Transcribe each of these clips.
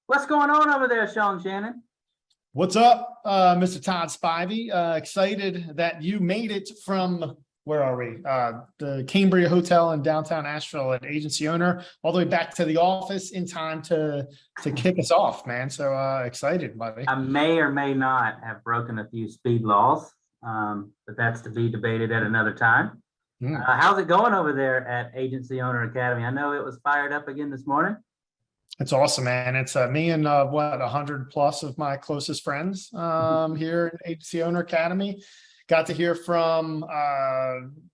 What's going on over there, Shawn, Shannon? What's up, Mr. Todd Spivey? Excited that you made it from, where are we? The Cambria Hotel in downtown Asheville, an agency owner, all the way back to the office in time to kick us off, man. So excited, buddy. I may or may not have broken a few speed laws, but that's to be debated at another time. How's it going over there at Agency Owner Academy? I know it was fired up again this morning. It's awesome, man. It's me and 100 plus of my closest friends here in Agency Owner Academy. Got to hear from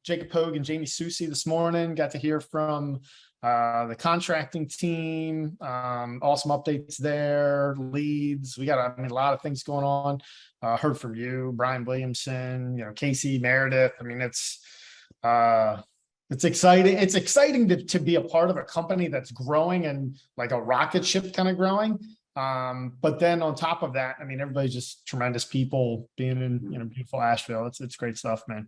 Jacob Pogue and Jamie Susi this morning. Got to hear from the contracting team. Awesome updates there. Leads. We got a lot of things going on. Heard from you, Brian Williamson. Casey Meredith. It's exciting. It's exciting to be a part of a company that's growing and like a rocket ship kind of growing. But then on top of that, everybody's just tremendous people being in, beautiful Asheville. It's great stuff, man.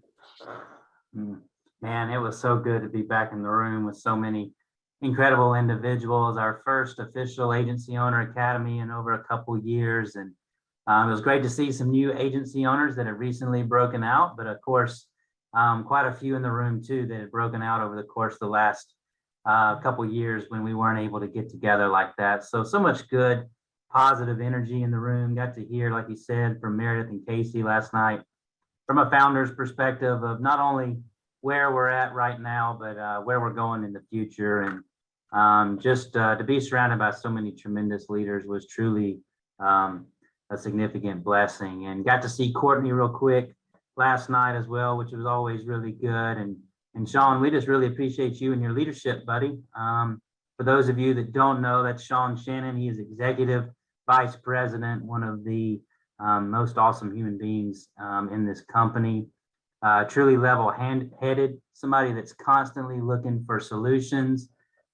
Man, it was so good to be back in the room with so many incredible individuals. Our first official Agency Owner Academy in over a couple years. And it was great to see some new agency owners that have recently broken out, but of course, quite a few in the room too that had broken out over the course of the last couple years when we weren't able to get together like that. So much good, positive energy in the room. Got to hear, like you said, from Meredith and Casey last night, from a founder's perspective of not only where we're at right now, but where we're going in the future. And just to be surrounded by so many tremendous leaders was truly a significant blessing. And got to see Courtney real quick last night as well, which was always really good. And Shawn, we just really appreciate you and your leadership, buddy. For those of you that don't know, that's Shawn Shannon. He is Executive Vice President, one of the most awesome human beings in this company. Truly level-headed, somebody that's constantly looking for solutions,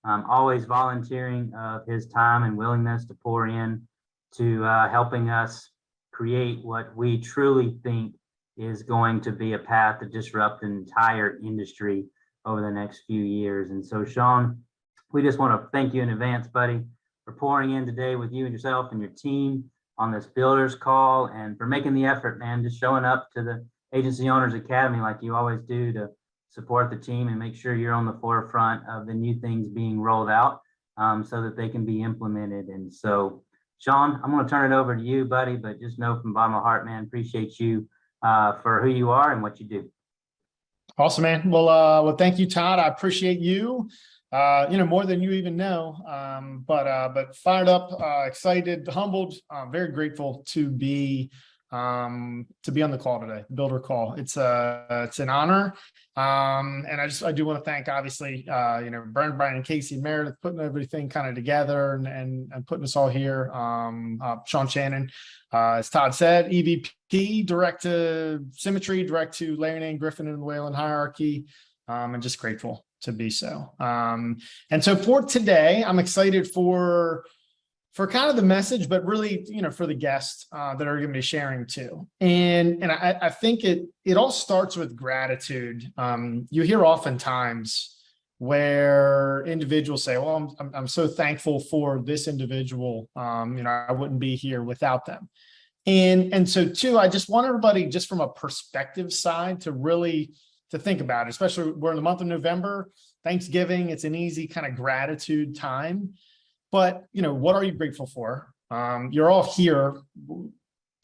always volunteering of his time and willingness to pour in to helping us create what we truly think is going to be a path to disrupt the entire industry over the next few years. And so, Shawn, we just want to thank you in advance, buddy, for pouring in today with you and yourself and your team on this builders call, and for making the effort, man, just showing up to the Agency Owners Academy like you always do to support the team and make sure you're on the forefront of the new things being rolled out so that they can be implemented. And so, Shawn, I'm going to turn it over to you, buddy, but just know from the bottom of my heart, man, appreciate you for who you are and what you do. Awesome, man. Well, thank you, Todd. I appreciate you, more than you even know. But fired up, excited, humbled, very grateful to be on the call today, builder call. It's an honor. And I do want to thank, obviously, Brian and Casey, Meredith, putting everything kind of together and putting us all here. Shawn Shannon, as Todd said, EVP, direct to Symmetry, direct to Larry and Griffin and the Whalen hierarchy. And just grateful to be so. And so for today, I'm excited for kind of the message, but really, for the guests that are going to be sharing too. And I think it all starts with gratitude. You hear oftentimes where individuals say, well, I'm so thankful for this individual. I wouldn't be here without them. And so too, I just want everybody, just from a perspective side, to think about it, especially we're in the month of November, Thanksgiving. It's an easy kind of gratitude time. But, what are you grateful for? You're all here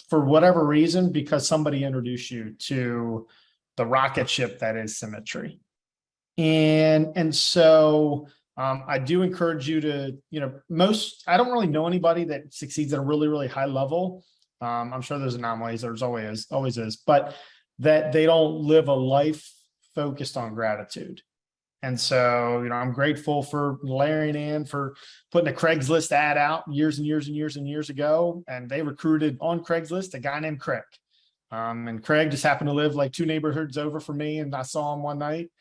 for whatever reason, because somebody introduced you to the rocket ship that is Symmetry. And so I do encourage you to, I don't really know anybody that succeeds at a really, really high level. I'm sure there's anomalies, there's always is, but that they don't live a life focused on gratitude. And so, I'm grateful for Larry and Ann for putting a Craigslist ad out years and years and years and years ago. And they recruited on Craigslist a guy named Craig. And Craig just happened to live like 2 neighborhoods over from me. And I saw him one night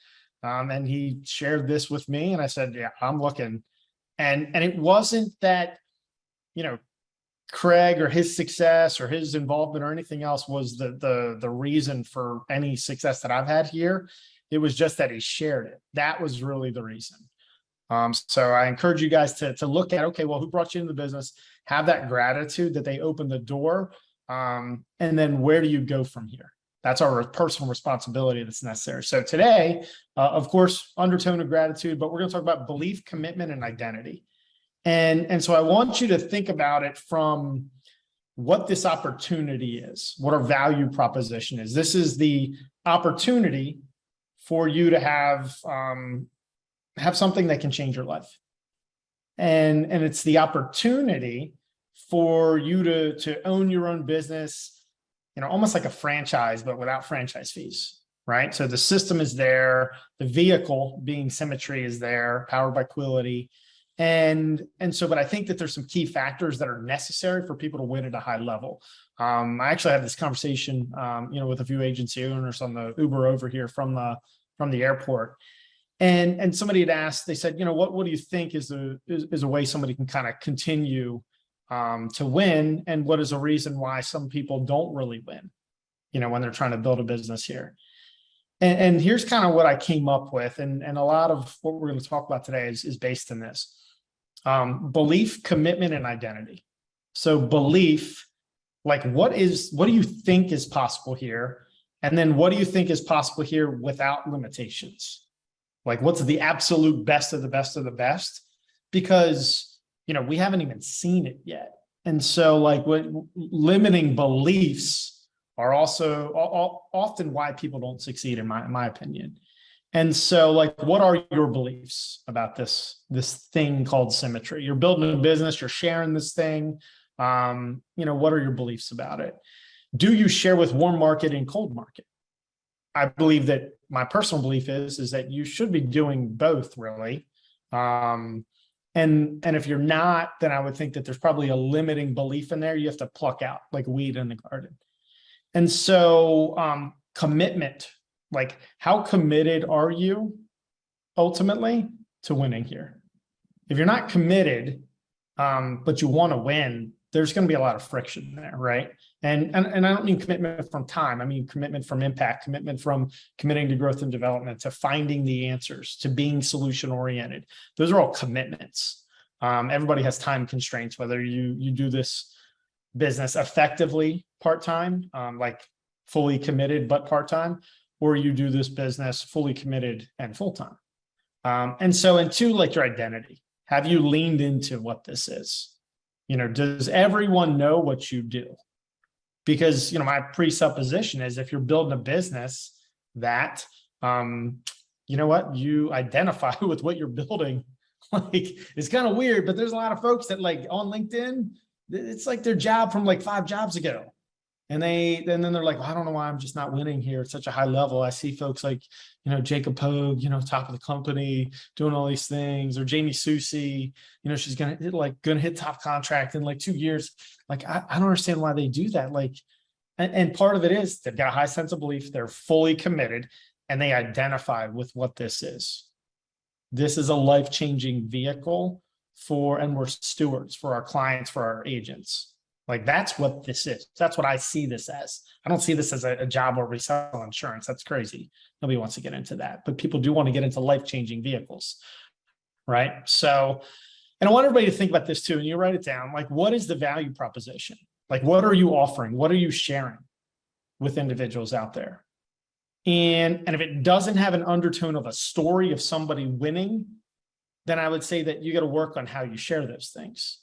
and he shared this with me. And I said, yeah, I'm looking. And it wasn't that, Craig or his success or his involvement or anything else was the reason for any success that I've had here. It was just that he shared it. That was really the reason. So I encourage you guys to look at, okay, well, who brought you into the business? Have that gratitude that they opened the door. And then where do you go from here? That's our personal responsibility that's necessary. So today, of course, undertone of gratitude, but we're going to talk about belief, commitment, and identity. And so I want you to think about it from what this opportunity is, what our value proposition is. This is the opportunity for you to have something that can change your life. And it's the opportunity for you to own your own business, almost like a franchise, but without franchise fees, right? So the system is there, the vehicle being Symmetry is there, powered by Quility. But I think that there's some key factors that are necessary for people to win at a high level. I actually had this conversation, with a few agency owners on the Uber over here from the airport. And somebody had asked, they said, what do you think is a way somebody can kind of continue to win? And what is a reason why some people don't really win, when they're trying to build a business here? And here's kind of what I came up with. And a lot of what we're going to talk about today is based in this. Belief, commitment, and identity. So belief, like what do you think is possible here? And then what do you think is possible here without limitations? Like what's the absolute best of the best of the best? Because, we haven't even seen it yet. And so like what limiting beliefs are also often why people don't succeed, in my opinion. And so like, what are your beliefs about this thing called Symmetry? You're building a business, you're sharing this thing. What are your beliefs about it? Do you share with warm market and cold market? I believe that my personal belief is that you should be doing both, really. And if you're not, then I would think that there's probably a limiting belief in there you have to pluck out, like weed in the garden. And so commitment, like how committed are you ultimately to winning here? If you're not committed, but you want to win, there's going to be a lot of friction there, right? And I don't mean commitment from time. I mean commitment from impact, commitment from committing to growth and development, to finding the answers, to being solution oriented. Those are all commitments. Everybody has time constraints, whether you do this business effectively part-time, like fully committed but part-time, or you do this business fully committed and full-time. And two, like your identity. Have you leaned into what this is? Does everyone know what you do? Because, my presupposition is if you're building a business that, you identify with what you're building, like it's kind of weird, but there's a lot of folks that like on LinkedIn, it's like their job from like 5 jobs ago. And then they're like, well, I don't know why I'm just not winning here at such a high level. I see folks like, Jacob Pogue, top of the company doing all these things, or Jamie Susie, she's gonna hit top contract in like 2 years. Like, I don't understand why they do that. Like, and part of it is they've got a high sense of belief, they're fully committed, and they identify with what this is. This is a life-changing vehicle and we're stewards for our clients, for our agents. Like that's what this is. That's what I see this as. I don't see this as a job where we sell insurance. That's crazy. Nobody wants to get into that, but people do want to get into life-changing vehicles, right? So, and I want everybody to think about this too, and you write it down. Like, what is the value proposition? Like, what are you offering? What are you sharing with individuals out there? And if it doesn't have an undertone of a story of somebody winning, then I would say that you got to work on how you share those things.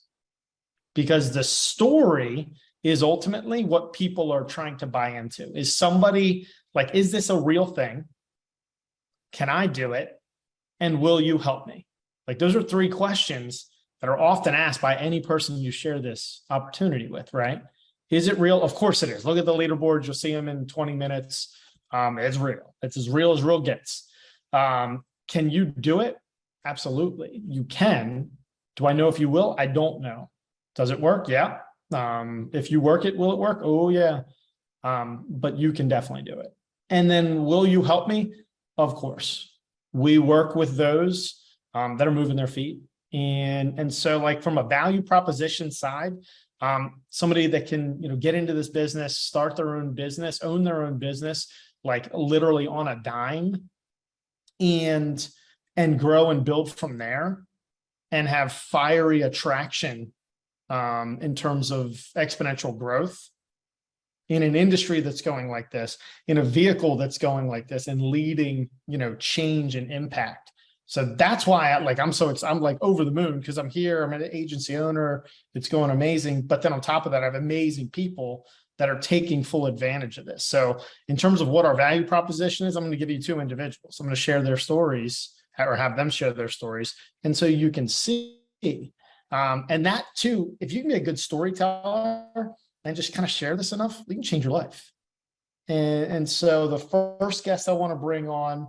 Because the story is ultimately what people are trying to buy into. Is somebody like, is this a real thing? Can I do it? And will you help me? Like those are 3 questions that are often asked by any person you share this opportunity with, right? Is it real? Of course it is. Look at the leaderboards. You'll see them in 20 minutes. It's real. It's as real gets. Can you do it? Absolutely. You can. Do I know if you will? I don't know. Does it work? Yeah. If you work it, will it work? Oh yeah. But you can definitely do it. And then will you help me? Of course. We work with those that are moving their feet. And so like from a value proposition side, somebody that can, get into this business, start their own business, own their own business, like literally on a dime, and and grow and build from there and have fiery attraction in terms of exponential growth in an industry that's going like this, in a vehicle that's going like this and leading, change and impact. So that's why I'm like over the moon, because I'm here, I'm an agency owner, it's going amazing. But then on top of that, I have amazing people that are taking full advantage of this. So in terms of what our value proposition is, I'm going to give you two individuals. I'm going to share their stories or have them share their stories. And so you can see, and that too, if you can be a good storyteller and just kind of share this enough, you can change your life. And so the first guest I want to bring on,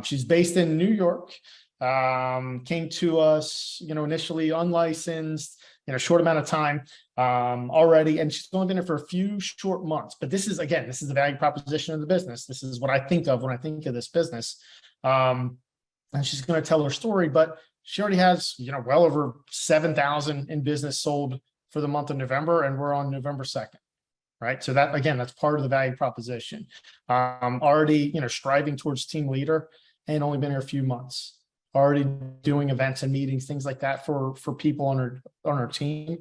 she's based in New York, came to us, initially unlicensed, in a short amount of time already. And she's only been here for a few short months. But this is the value proposition of the business. This is what I think of when I think of this business. And she's going to tell her story, but she already has, well over 7,000 in business sold for the month of November, and we're on November 2nd, right? So that, again, that's part of the value proposition. Already, striving towards team leader and only been here a few months, already doing events and meetings, things like that for people on her team,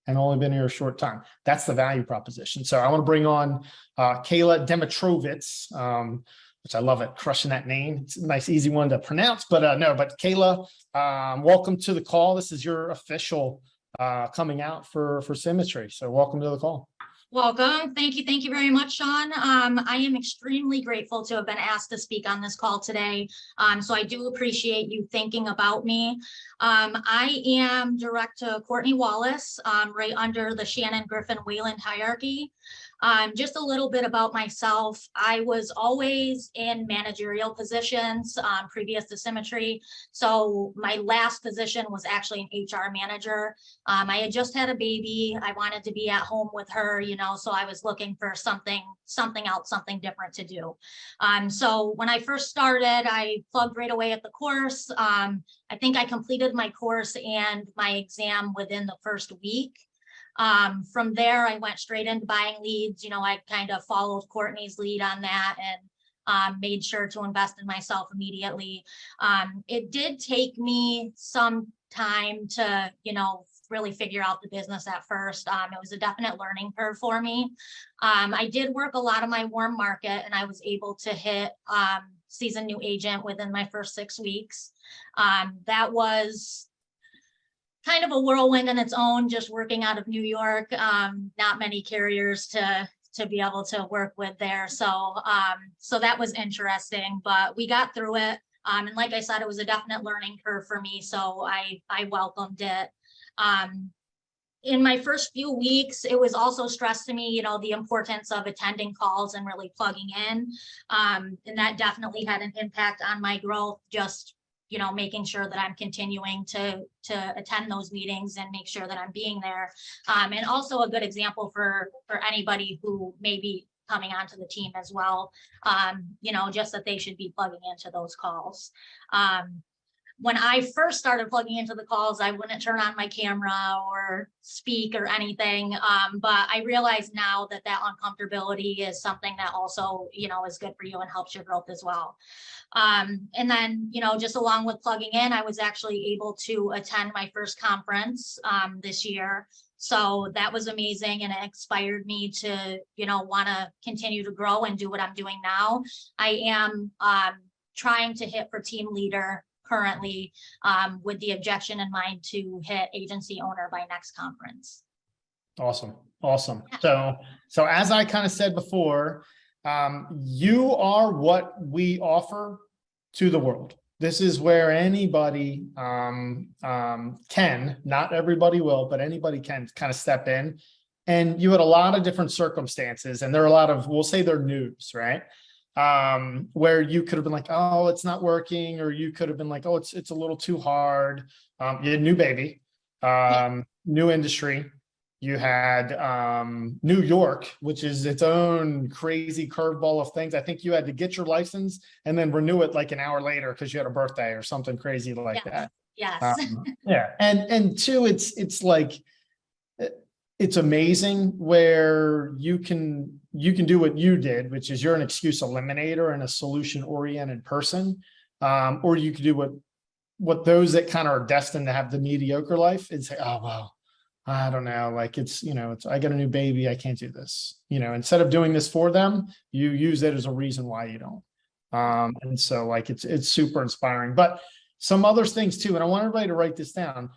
and only been here a short time. That's the value proposition. So I want to bring on Kayla Demetrovitz, which I love it, crushing that name. It's a nice, easy one to pronounce, but but Kayla, welcome to the call. This is your official coming out for Symmetry. So welcome to the call. Welcome. Thank you. Thank you very much, Shawn. I am extremely grateful to have been asked to speak on this call today. So I do appreciate you thinking about me. I am direct to Courtney Wallace, right under the Shannon Griffin Wayland hierarchy. Just a little bit about myself. I was always in managerial positions previous to Symmetry. So my last position was actually an HR manager. I had just had a baby. I wanted to be at home with her, so I was looking for something else, something different to do. So when I first started, I plugged right away at the course. I think I completed my course and my exam within the first week. From there, I went straight into buying leads. I kind of followed Courtney's lead on that and made sure to invest in myself immediately. It did take me some time to, really figure out the business at first. It was a definite learning curve for me. I did work a lot of my warm market, and I was able to hit seasoned new agent within my first 6 weeks. That was kind of a whirlwind in its own, just working out of New York. Not many carriers to be able to work with there. So that was interesting, but we got through it. And like I said, it was a definite learning curve for me. So I welcomed it. In my first few weeks, it was also stressed to me, the importance of attending calls and really plugging in. And that definitely had an impact on my growth, just making sure that I'm continuing to attend those meetings and make sure that I'm being there. And also a good example for anybody who may be coming onto the team as well, just that they should be plugging into those calls. When I first started plugging into the calls, I wouldn't turn on my camera or speak or anything. But I realize now that uncomfortability is something that also, is good for you and helps your growth as well. And then, just along with plugging in, I was actually able to attend my first conference this year. So that was amazing. And it inspired me to, want to continue to grow and do what I'm doing now. I am trying to hit for team leader currently, with the objection in mind to hit agency owner by next conference. Awesome. So as I kind of said before, you are what we offer to the world. This is where anybody can, not everybody will, but anybody can kind of step in. And you had a lot of different circumstances, and there are a lot of, we'll say they're news, right? Where you could have been like, oh, it's not working, or you could have been like, oh, it's a little too hard. You had new baby, new industry. You had New York, which is its own crazy curveball of things. I think you had to get your license and then renew it like an hour later because you had a birthday or something crazy like that. Yes. Yeah. And two, it's like, it's amazing where you can do what you did, which is you're an excuse eliminator and a solution oriented person. Or you could do what those that kind of are destined to have the mediocre life and say, oh, well, I don't know, like I got a new baby, I can't do this. Instead of doing this for them, you use it as a reason why you don't. And so like it's super inspiring. But some other things too, and I want everybody to write this down.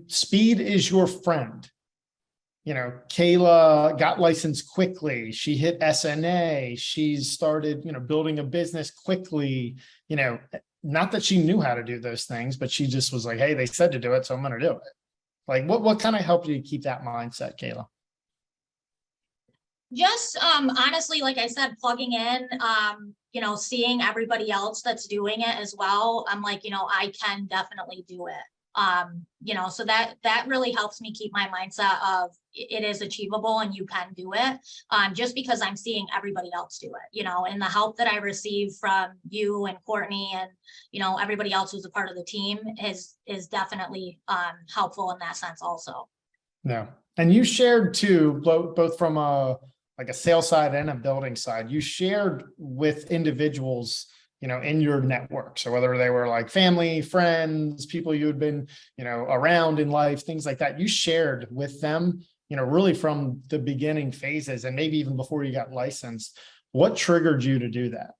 Speed is your friend. Kayla got licensed quickly. She hit SNA. She's started, building a business quickly. Not that she knew how to do those things, but she just was like, hey, they said to do it, so I'm going to do it. Like, what kind of helped you keep that mindset, Kayla? Just honestly, like I said, plugging in, seeing everybody else that's doing it as well. I'm like, I can definitely do it. So that really helps me keep my mindset of it is achievable and you can do it. Just because I'm seeing everybody else do it, and the help that I receive from you and Courtney and, everybody else who's a part of the team is definitely helpful in that sense also. Yeah. And you shared too, both from a sales side and a building side, you shared with individuals, in your network. So whether they were like family, friends, people you had been, around in life, things like that, you shared with them, really from the beginning phases and maybe even before you got licensed. What triggered you to do that?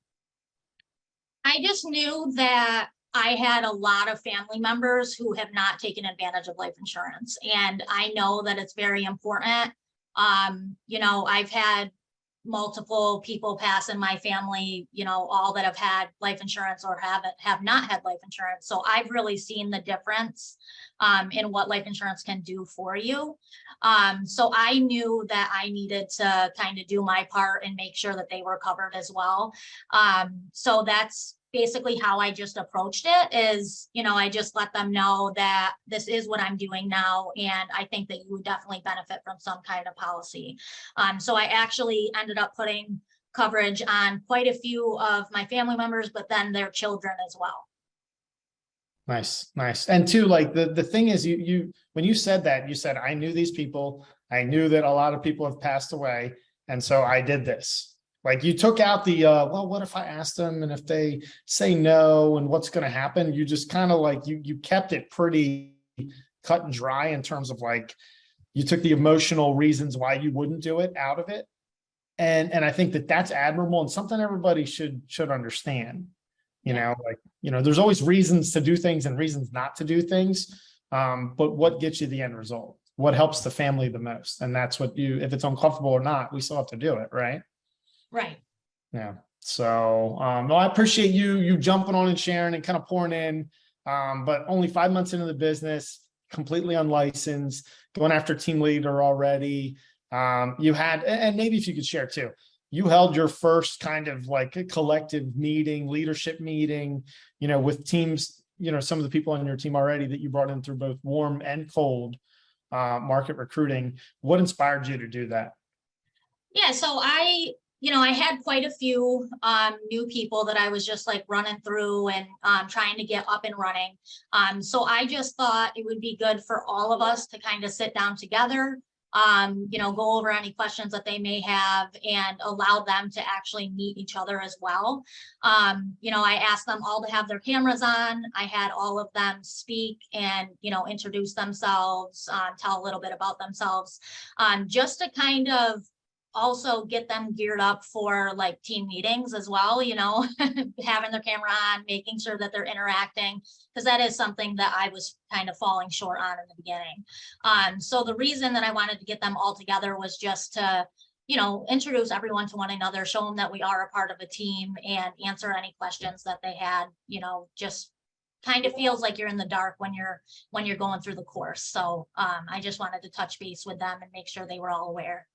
I just knew that I had a lot of family members who have not taken advantage of life insurance. And I know that it's very important. I've had multiple people pass in my family, all that have had life insurance or have not had life insurance. So I've really seen the difference in what life insurance can do for you. So I knew that I needed to kind of do my part and make sure that they were covered as well. So that's basically how I just approached it is, I just let them know that this is what I'm doing now. And I think that you would definitely benefit from some kind of policy. So I actually ended up putting coverage on quite a few of my family members, but then their children as well. Nice. And two, like the thing is you when you said that, you said, I knew these people, I knew that a lot of people have passed away. And so I did this. Like you took out the, well, what if I asked them and if they say no and what's going to happen? You just kind of like, you kept it pretty cut and dry in terms of like, you took the emotional reasons why you wouldn't do it out of it. And I think that that's admirable and something everybody should understand, there's always reasons to do things and reasons not to do things. But what gets you the end result? What helps the family the most? And that's what if it's uncomfortable or not, we still have to do it. Right. Right. Yeah. So, no, I appreciate you jumping on and sharing and kind of pouring in, but only 5 months into the business, completely unlicensed, going after team leader already. You had, and maybe if you could share too, you held your first kind of like a collective meeting, leadership meeting, with teams, some of the people on your team already that you brought in through both warm and cold market recruiting. What inspired you to do that? Yeah. So I had quite a few new people that I was just like running through and trying to get up and running. So I just thought it would be good for all of us to kind of sit down together, go over any questions that they may have and allow them to actually meet each other as well. I asked them all to have their cameras on. I had all of them speak and, introduce themselves, tell a little bit about themselves, just to kind of also get them geared up for like team meetings as well, having their camera on, making sure that they're interacting, because that is something that I was kind of falling short on in the beginning. So the reason that I wanted to get them all together was just to, introduce everyone to one another, show them that we are a part of a team and answer any questions that they had, just kind of feels like you're in the dark when you're going through the course. So I just wanted to touch base with them and make sure they were all aware.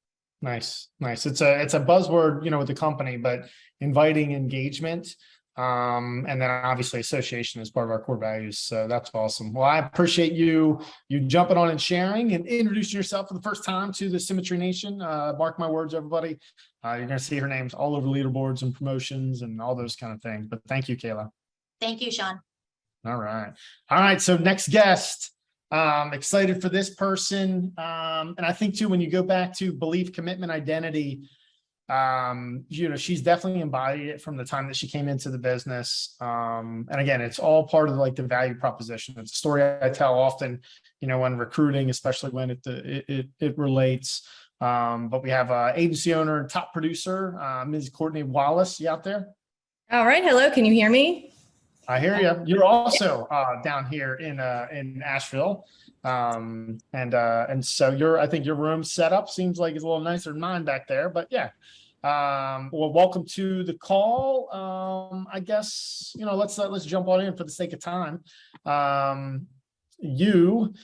Nice. It's a buzzword, with the company, but inviting engagement. And then obviously association is part of our core values. So that's awesome. Well, I appreciate you jumping on and sharing and introducing yourself for the first time to the Symmetry Nation. Mark my words, everybody. You're going to see her names all over leaderboards and promotions and all those kind of things. But thank you, Kayla. Thank you, Shawn. All right. So next guest. Excited for this person. And I think too, when you go back to belief, commitment, identity, She's definitely embodied it from the time that she came into the business. And again, it's all part of like the value proposition. It's a story I tell often, when recruiting, especially when it relates. But we have agency owner and top producer, Ms. Courtney Wallace. You out there? All right. Hello. Can you hear me? I hear you. You're also down here in Asheville. And so I think your room setup seems like it's a little nicer than mine back there, but yeah. Well, welcome to the call. I guess, let's jump on in for the sake of time. You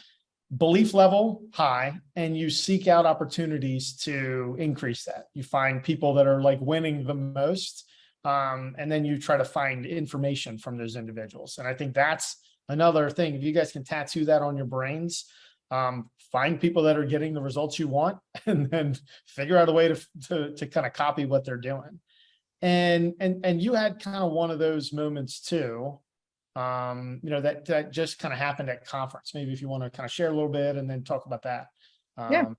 belief level high, and you seek out opportunities to increase that. You find people that are like winning the most. And then you try to find information from those individuals. And I think that's another thing. If you guys can tattoo that on your brains, find people that are getting the results you want, and then figure out a way to kind of copy what they're doing. And you had kind of one of those moments too, that just kind of happened at conference. Maybe if you want to kind of share a little bit and then talk about that. Yeah.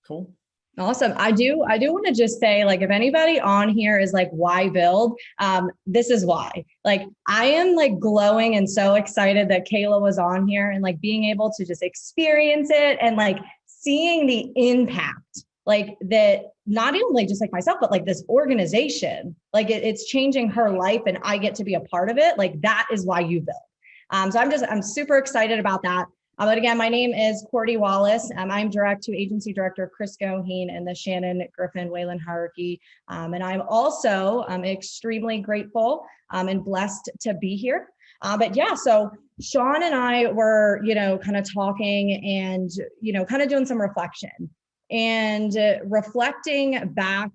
Cool. Awesome. I do want to just say, like, if anybody on here is like, why build? This is why. Like, I am like glowing and so excited that Kayla was on here, and like being able to just experience it and like seeing the impact, like that, not even like just like myself, but like this organization, like it's changing her life and I get to be a part of it. Like, that is why you build. So I'm super excited about that. But again, my name is Courtney Wallace. I'm direct to agency director Chris Goheen and the Shannon Griffin Wayland hierarchy. And I'm also extremely grateful and blessed to be here. But yeah, so Shawn and I were, kind of talking and, kind of doing some reflection and reflecting back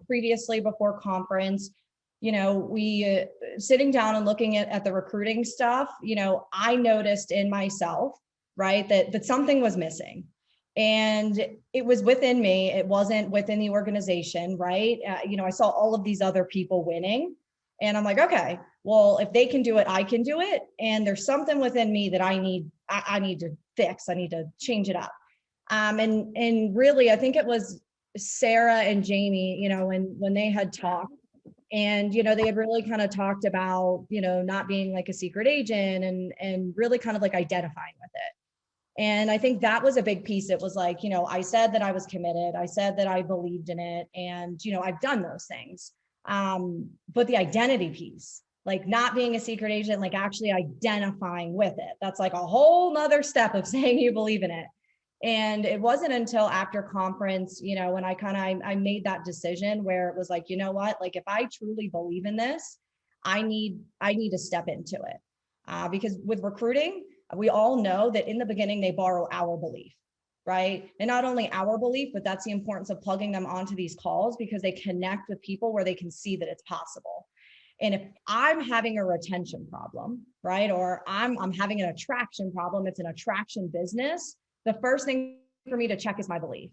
previously before conference. We sitting down and looking at the recruiting stuff, I noticed in myself, right, that something was missing, and it was within me. It wasn't within the organization, right? I saw all of these other people winning, and I'm like, okay, well, if they can do it, I can do it. And there's something within me that I need to fix. I need to change it up. And really, I think it was Sarah and Jamie, when they had talked. And, they had really kind of talked about, not being like a secret agent and really kind of like identifying with it. And I think that was a big piece. It was like, I said that I was committed. I said that I believed in it. And, I've done those things. But the identity piece, like not being a secret agent, like actually identifying with it, that's like a whole nother step of saying you believe in it. And it wasn't until after conference, when I made that decision where it was like, what, like if I truly believe in this, I need to step into it. Because with recruiting, we all know that in the beginning, they borrow our belief, right? And not only our belief, but that's the importance of plugging them onto these calls, because they connect with people where they can see that it's possible. And if I'm having a retention problem, right, or I'm having an attraction problem, it's an attraction business, the first thing for me to check is my belief,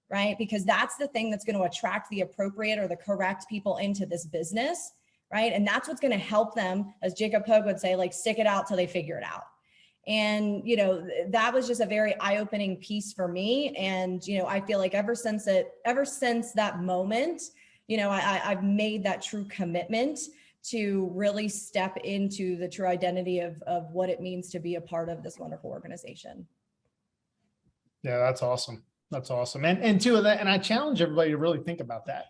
right? Because that's the thing that's going to attract the appropriate or the correct people into this business, right? And that's what's going to help them, as Jacob Pogue would say, like stick it out till they figure it out. And, that was just a very eye-opening piece for me. And, I feel like ever since that moment, I've made that true commitment to really step into the true identity of what it means to be a part of this wonderful organization. Yeah, that's awesome. That's awesome. And two of that, and I challenge everybody to really think about that.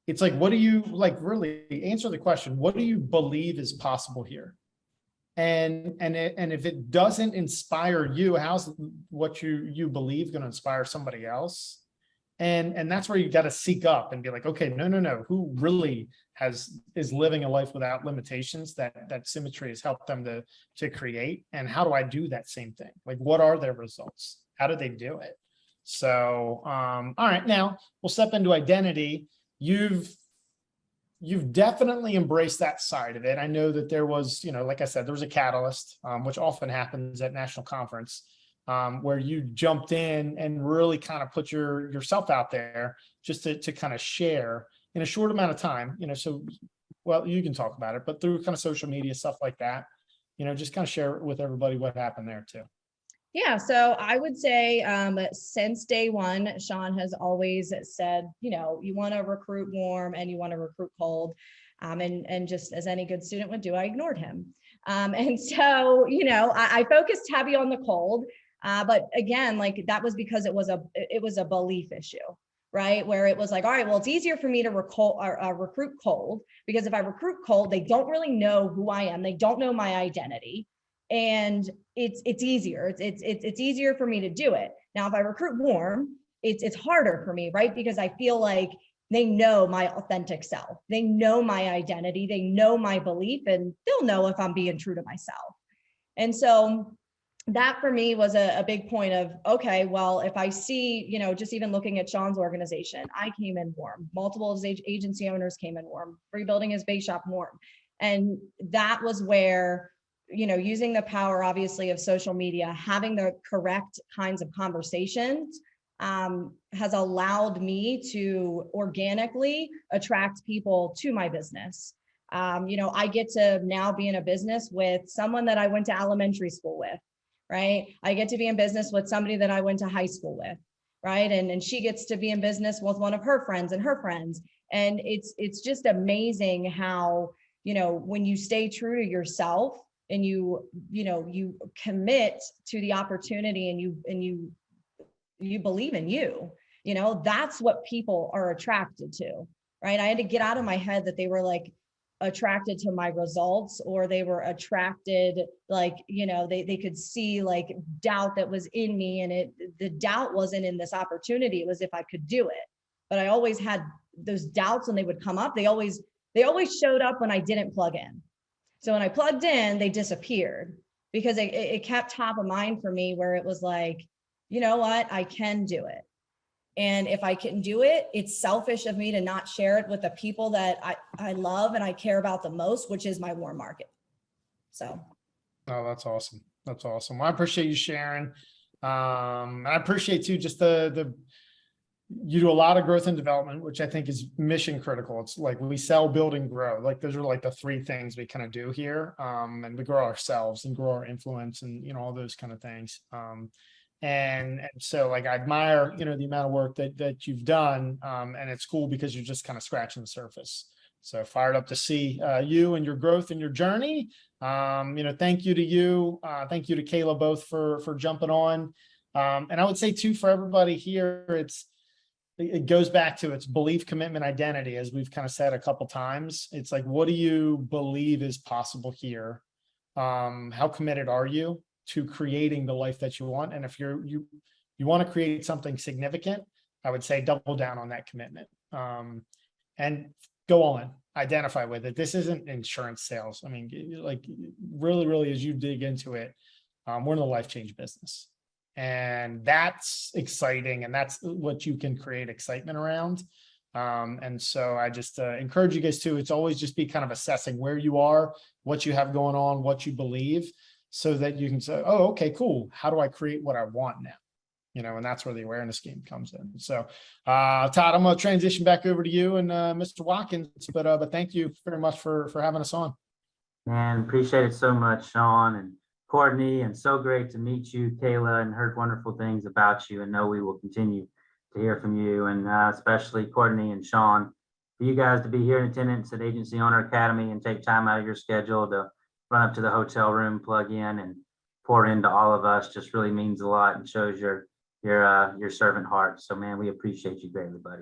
It's like, what do you like, really answer the question, what do you believe is possible here? And if it doesn't inspire you, how's what you believe going to inspire somebody else? And that's where you got to seek up and be like, okay, no, who really is living a life without limitations that Symmetry has helped them to create? And how do I do that same thing? Like, what are their results? How do they do it? So, all right, now we'll step into identity. You've definitely embraced that side of it. I know that there was, like I said, there was a catalyst, which often happens at national conference, where you jumped in and really kind of put yourself out there just to kind of share in a short amount of time, so, well, you can talk about it, but through kind of social media, stuff like that, just kind of share with everybody what happened there too. Yeah, so I would say since day one, Shawn has always said, you want to recruit warm and you want to recruit cold. And just as any good student would do, I ignored him. And so, I focused heavy on the cold. But again, like that was because it was a belief issue, right? Where it was like, all right, well, it's easier for me to recruit cold, because if I recruit cold, they don't really know who I am. They don't know my identity. And it's easier. It's easier for me to do it. Now, if I recruit warm, it's harder for me, right? Because I feel like they know my authentic self. They know my identity. They know my belief, and they'll know if I'm being true to myself. And so that for me was a big point of, okay, well, if I see, just even looking at Shawn's organization, I came in warm. Multiple of his agency owners came in warm, rebuilding his base shop warm. And that was where, using the power, obviously, of social media, having the correct kinds of conversations has allowed me to organically attract people to my business. I get to now be in a business with someone that I went to elementary school with, right? I get to be in business with somebody that I went to high school with, right? And she gets to be in business with one of her friends and her friends. And it's just amazing how, when you stay true to yourself and you commit to the opportunity and you believe in you, that's what people are attracted to, right? I had to get out of my head that they were like attracted to my results, or they were attracted, like, they could see like doubt that was in me, and the doubt wasn't in this opportunity. It was if I could do it. But I always had those doubts when they would come up. They always showed up when I didn't plug in. So when I plugged in, they disappeared, because it kept top of mind for me, where it was like, you know what, I can do it. And if I can do it, it's selfish of me to not share it with the people that I love and I care about the most, which is my warm market. So. Oh, that's awesome. That's awesome. Well, I appreciate you sharing. I appreciate too, just you do a lot of growth and development, which I think is mission critical. It's like we sell, build, and grow. Like those are like the three things we kind of do here. And we grow ourselves and grow our influence and, all those kind of things. And so like, I admire, the amount of work that you've done. And it's cool because you're just kind of scratching the surface. So fired up to see you and your growth and your journey. Thank you to you. Thank you to Kayla, both for jumping on. And I would say too, for everybody here, it goes back to its belief, commitment, identity, as we've kind of said a couple times. It's like, what do you believe is possible here? How committed are you to creating the life that you want? And if you want to create something significant, I would say double down on that commitment, and go on, identify with it. This isn't insurance sales. I mean, like really, as you dig into it, we're in the life change business. And that's exciting. And that's what you can create excitement around. And so I just encourage you guys to, it's always just be kind of assessing where you are, what you have going on, what you believe, so that you can say, oh, okay, cool. How do I create what I want now? And that's where the awareness game comes in. So, Todd, I'm going to transition back over to you and Mr. Watkins, but thank you very much for having us on. And appreciate it so much, Shawn and Courtney, and so great to meet you, Kayla, and heard wonderful things about you, and know we will continue to hear from you, and especially Courtney and Shawn, for you guys to be here in attendance at Agency Owner Academy and take time out of your schedule to run up to the hotel room, plug in, and pour into all of us just really means a lot and shows your servant heart. So, man, we appreciate you greatly, buddy.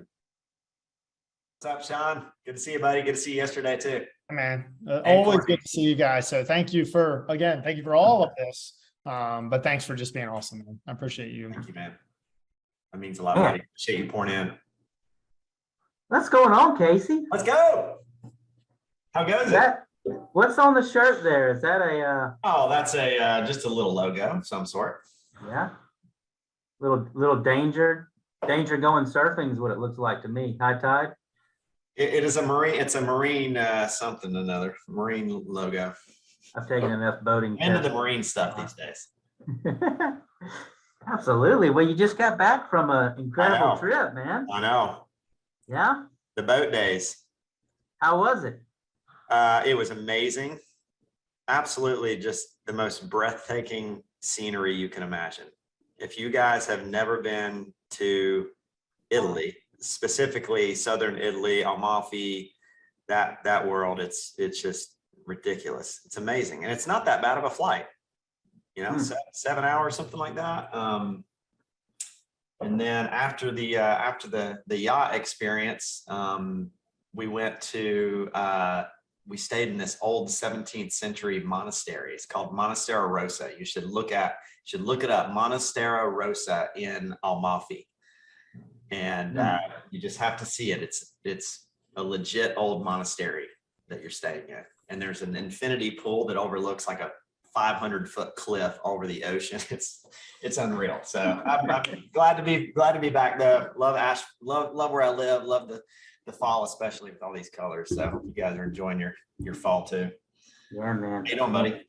What's up, Shawn? Good to see you, buddy. Good to see you yesterday too. Man, always good to see you guys. So thank you for all of this. But thanks for just being awesome, man. I appreciate you. Thank you, man. That means a lot, buddy. Appreciate you pouring in. What's going on, Casey? Let's go. How goes it? What's on the shirt there? Is that a Oh, that's just a little logo of some sort. Yeah. Little danger going surfing is what it looks like to me. High tide. It is a marine. It's a marine something or another. Marine logo. I've taken enough boating. Into the marine stuff these days. Absolutely. Well, you just got back from an incredible trip, man. I know. Yeah. The boat days. How was it? It was amazing. Absolutely, just the most breathtaking scenery you can imagine. If you guys have never been to Italy, specifically Southern Italy, Amalfi, that world, it's just ridiculous. It's amazing. And it's not that bad of a flight, you know, 7 hours, something like that. And then after the yacht experience, we went to, we stayed in this old 17th century monastery. It's called Monastero Rosa. You should look it up, Monastero Rosa in Amalfi. And you just have to see it. It's a legit old monastery that you're staying in. And there's an infinity pool that overlooks like a 500-foot cliff over the ocean. It's unreal. So I'm glad to be back there. Love where I live. Love the fall, especially with all these colors. So I hope you guys are enjoying your fall too. Yeah, man. How you doing, buddy?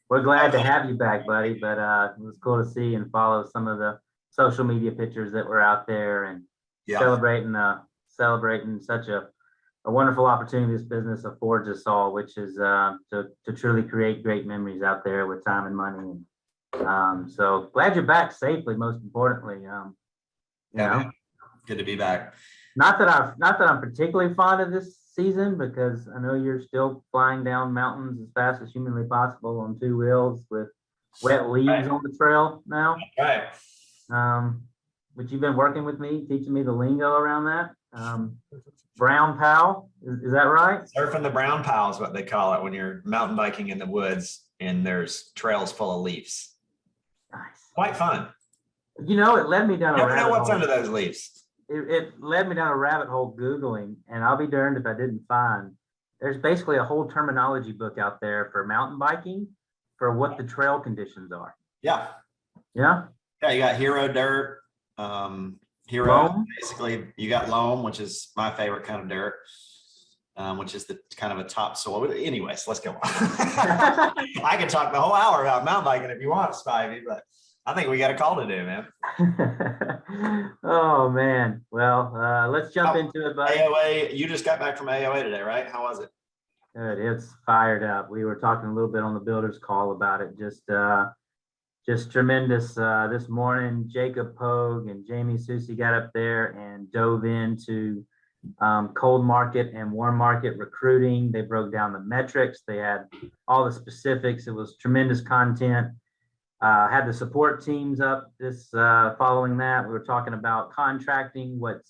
We're glad to have you back, buddy. But it was cool to see and follow some of the social media pictures that were out there and celebrating such a wonderful opportunity this business affords us all, which is to truly create great memories out there with time and money. And so glad you're back safely, most importantly. You know, good to be back. Not that I'm particularly fond of this season, because I know you're still flying down mountains as fast as humanly possible on 2 wheels with wet leaves on the trail now. Right. But you've been working with me, teaching me the lingo around that. Brown Powell, is that right? Surfing the brown powell is what they call it when you're mountain biking in the woods and there's trails full of leaves. Nice. Quite fun. You know, it led me down a Never rabbit know what's hole. under those leaves. It led me down a rabbit hole Googling, and I'll be darned if I didn't find. There's basically a whole terminology book out there for mountain biking for what the trail conditions are. Yeah. Yeah. Yeah, you got hero dirt. Loam? Basically, you got loam, which is my favorite kind of dirt, which is the kind of a topsoil. Anyways, let's go on. I could talk the whole hour about mountain biking if you want, Spivey, but I think we got a call to do, man. Oh man. Well, let's jump into it, buddy. AOA, you just got back from AOA today, right? How was it? Good. It's fired up. We were talking a little bit on the builders call about it. Just tremendous. This morning, Jacob Pogue and Jamie Susie got up there and dove into cold market and warm market recruiting. They broke down the metrics. They had all the specifics. It was tremendous content. Had the support teams up this following that. We were talking about contracting, where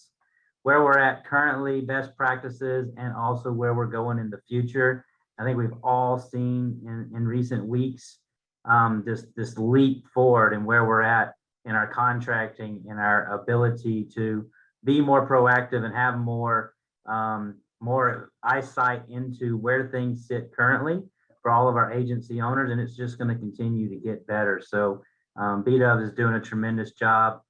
we're at currently, best practices, and also where we're going in the future. I think we've all seen in recent weeks this leap forward in where we're at in our contracting and our ability to be more proactive and have more eyesight into where things sit currently for all of our agency owners, and it's just going to continue to get better. So B-Dub is doing a tremendous job.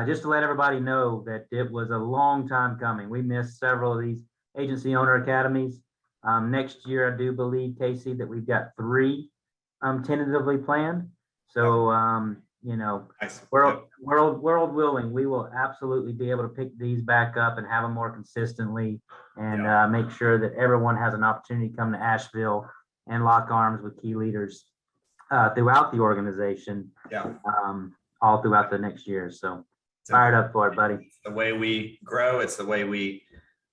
Just to let everybody know that it was a long time coming. We missed several of these agency owner academies. Next year, I do believe, Casey, that we've got 3 tentatively planned. So, you know, world willing, we will absolutely be able to pick these back up and have them more consistently and make sure that everyone has an opportunity to come to Asheville and lock arms with key leaders throughout the organization, all throughout the next year. So fired up for it, buddy. It's the way we grow. It's the way we,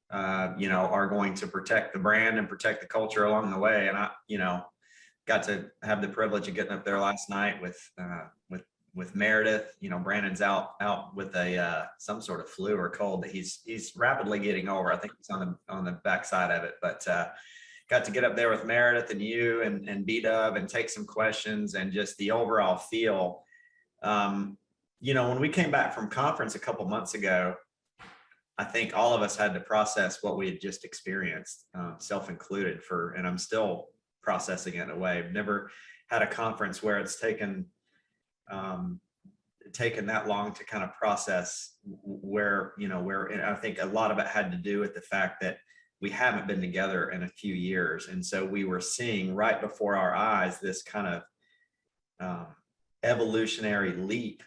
are going to protect the brand and protect the culture along the way. And I, got to have the privilege of getting up there last night with Meredith. Brandon's out with some sort of flu or cold that he's rapidly getting over. I think he's on the backside of it, but got to get up there with Meredith and you and B-Dub and take some questions and just the overall feel. When we came back from conference a couple months ago, I think all of us had to process what we had just experienced, self included, and I'm still processing it in a way. I've never had a conference where it's taken that long to kind of process where, and I think a lot of it had to do with the fact that we haven't been together in a few years. And so we were seeing right before our eyes this kind of evolutionary leap